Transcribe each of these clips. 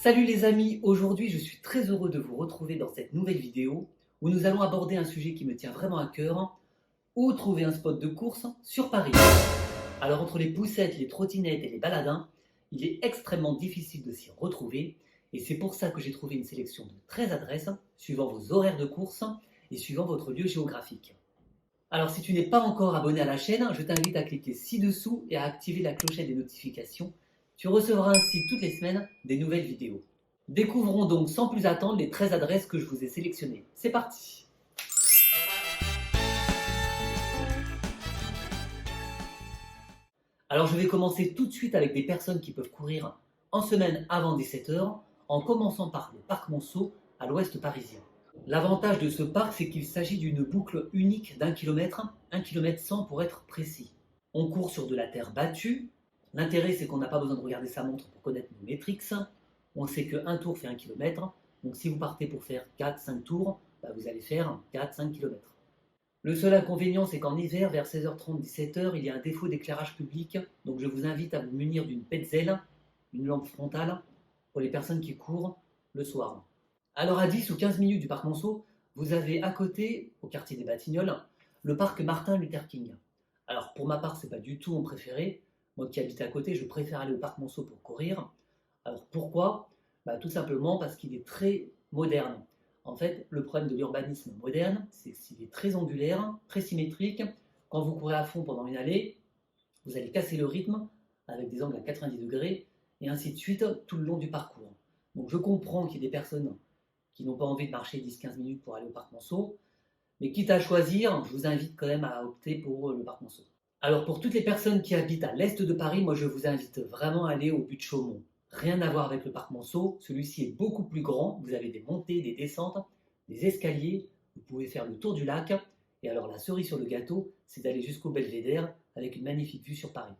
Salut les amis, aujourd'hui je suis très heureux de vous retrouver dans cette nouvelle vidéo où nous allons aborder un sujet qui me tient vraiment à cœur, où trouver un spot de course sur Paris. Alors entre les poussettes, les trottinettes et les baladins, il est extrêmement difficile de s'y retrouver et c'est pour ça que j'ai trouvé une sélection de 13 adresses suivant vos horaires de course et suivant votre lieu géographique. Alors si tu n'es pas encore abonné à la chaîne, je t'invite à cliquer ci-dessous et à activer la clochette des notifications. Tu recevras ainsi toutes les semaines des nouvelles vidéos. Découvrons donc sans plus attendre les 13 adresses que je vous ai sélectionnées. C'est parti! Alors je vais commencer tout de suite avec des personnes qui peuvent courir en semaine avant 17h, en commençant par le parc Monceau à l'ouest parisien. L'avantage de ce parc, c'est qu'il s'agit d'une boucle unique d'1 km, 1 km 100 pour être précis. On court sur de la terre battue. L'intérêt, c'est qu'on n'a pas besoin de regarder sa montre pour connaître nos métriques. On sait qu'un tour fait 1 km, donc si vous partez pour faire 4-5 tours, vous allez faire 4-5 km. Le seul inconvénient, c'est qu'en hiver, vers 16h30, 17h, il y a un défaut d'éclairage public, donc je vous invite à vous munir d'une Petzl, une lampe frontale, pour les personnes qui courent le soir. Alors à 10 ou 15 minutes du parc Monceau, vous avez à côté, au quartier des Batignolles, le parc Martin Luther King. Alors pour ma part, c'est pas du tout mon préféré. Moi qui habite à côté, je préfère aller au parc Monceau pour courir. Alors pourquoi? Tout simplement parce qu'il est très moderne. En fait, le problème de l'urbanisme moderne, c'est qu'il est très angulaire, très symétrique. Quand vous courez à fond pendant une allée, vous allez casser le rythme avec des angles à 90 degrés et ainsi de suite tout le long du parcours. Donc je comprends qu'il y ait des personnes qui n'ont pas envie de marcher 10-15 minutes pour aller au parc Monceau, mais quitte à choisir, je vous invite quand même à opter pour le parc Monceau. Alors pour toutes les personnes qui habitent à l'est de Paris, moi je vous invite vraiment à aller au but de Chaumont. Rien à voir avec le parc Monceau, celui-ci est beaucoup plus grand, vous avez des montées, des descentes, des escaliers, vous pouvez faire le tour du lac, et alors la cerise sur le gâteau, c'est d'aller jusqu'au Belvédère avec une magnifique vue sur Paris.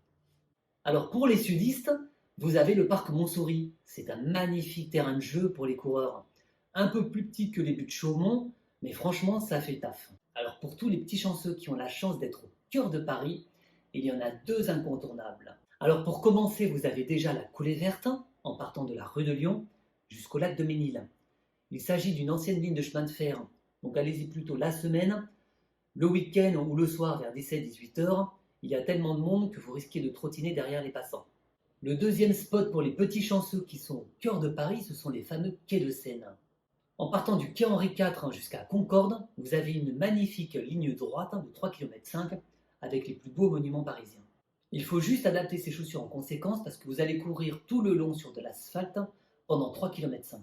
Alors pour les sudistes, vous avez le parc Montsouris, c'est un magnifique terrain de jeu pour les coureurs. Un peu plus petit que les buts de Chaumont, mais franchement ça fait taf. Alors pour tous les petits chanceux qui ont la chance d'être au cœur de Paris, il y en a deux incontournables. Alors pour commencer, vous avez déjà la coulée verte, en partant de la rue de Lyon jusqu'au lac de Ménil. Il s'agit d'une ancienne ligne de chemin de fer, donc allez-y plutôt la semaine. Le week-end ou le soir vers 17-18 heures, il y a tellement de monde que vous risquez de trottiner derrière les passants. Le deuxième spot pour les petits chanceux qui sont au cœur de Paris, ce sont les fameux quais de Seine. En partant du quai Henri IV jusqu'à Concorde, vous avez une magnifique ligne droite de 3,5 km avec les plus beaux monuments parisiens. Il faut juste adapter ses chaussures en conséquence parce que vous allez courir tout le long sur de l'asphalte pendant 3,5 km.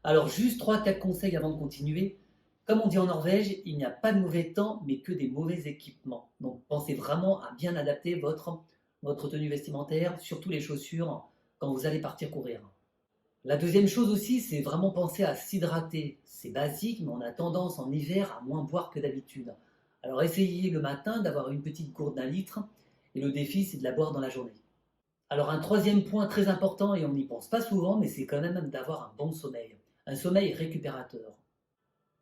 Alors juste 3-4 conseils avant de continuer. Comme on dit en Norvège, il n'y a pas de mauvais temps mais que des mauvais équipements. Donc pensez vraiment à bien adapter votre tenue vestimentaire, surtout les chaussures, quand vous allez partir courir. La deuxième chose aussi, c'est vraiment penser à s'hydrater. C'est basique, mais on a tendance en hiver à moins boire que d'habitude. Alors essayez le matin d'avoir une petite gourde d'1 litre, et le défi, c'est de la boire dans la journée. Alors un troisième point très important, et on n'y pense pas souvent, mais c'est quand même d'avoir un bon sommeil. Un sommeil récupérateur.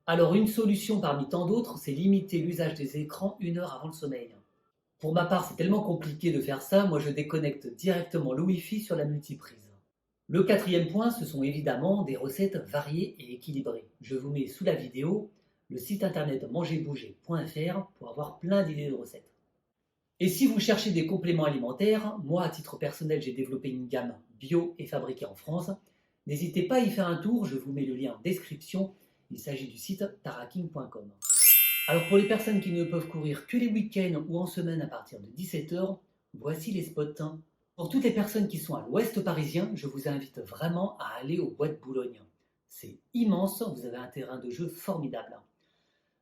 Alors une solution parmi tant d'autres, c'est limiter l'usage des écrans 1 heure avant le sommeil. Pour ma part, c'est tellement compliqué de faire ça, moi je déconnecte directement le Wi-Fi sur la multiprise. Le quatrième point, ce sont évidemment des recettes variées et équilibrées. Je vous mets sous la vidéo le site internet mangerbouger.fr pour avoir plein d'idées de recettes. Et si vous cherchez des compléments alimentaires, moi à titre personnel j'ai développé une gamme bio et fabriquée en France. N'hésitez pas à y faire un tour, je vous mets le lien en description. Il s'agit du site taraking.com. Alors pour les personnes qui ne peuvent courir que les week-ends ou en semaine à partir de 17h, voici les spots. Pour toutes les personnes qui sont à l'ouest parisien, je vous invite vraiment à aller au Bois de Boulogne. C'est immense, vous avez un terrain de jeu formidable,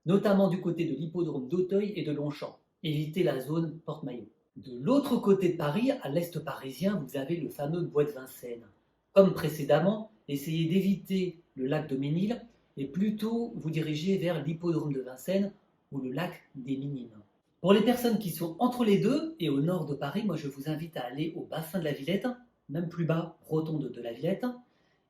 notamment du côté de l'hippodrome d'Auteuil et de Longchamp. Évitez la zone Porte-Maillot. De l'autre côté de Paris, à l'est parisien, vous avez le fameux Bois de Vincennes. Comme précédemment, essayez d'éviter le lac de Ménil et plutôt vous diriger vers l'hippodrome de Vincennes ou le lac des Minimes. Pour les personnes qui sont entre les deux et au nord de Paris, moi je vous invite à aller au bassin de la Villette, même plus bas, rotonde de la Villette,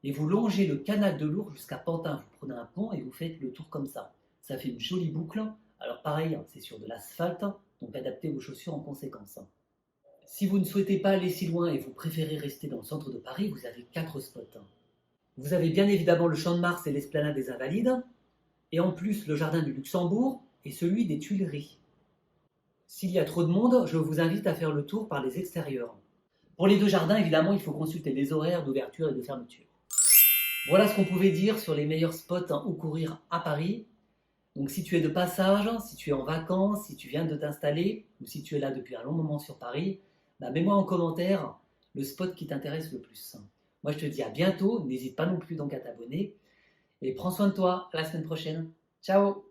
et vous longez le canal de l'Ourcq jusqu'à Pantin. Vous prenez un pont et vous faites le tour comme ça. Ça fait une jolie boucle. Alors pareil, c'est sur de l'asphalte, donc adaptez vos chaussures en conséquence. Si vous ne souhaitez pas aller si loin et vous préférez rester dans le centre de Paris, vous avez 4 spots. Vous avez bien évidemment le Champ de Mars et l'Esplanade des Invalides, et en plus le Jardin du Luxembourg et celui des Tuileries. S'il y a trop de monde, je vous invite à faire le tour par les extérieurs. Pour les 2 jardins, évidemment, il faut consulter les horaires d'ouverture et de fermeture. Voilà ce qu'on pouvait dire sur les meilleurs spots où courir à Paris. Donc si tu es de passage, si tu es en vacances, si tu viens de t'installer, ou si tu es là depuis un long moment sur Paris, mets-moi en commentaire le spot qui t'intéresse le plus. Moi je te dis à bientôt, n'hésite pas non plus donc à t'abonner, et prends soin de toi, à la semaine prochaine. Ciao!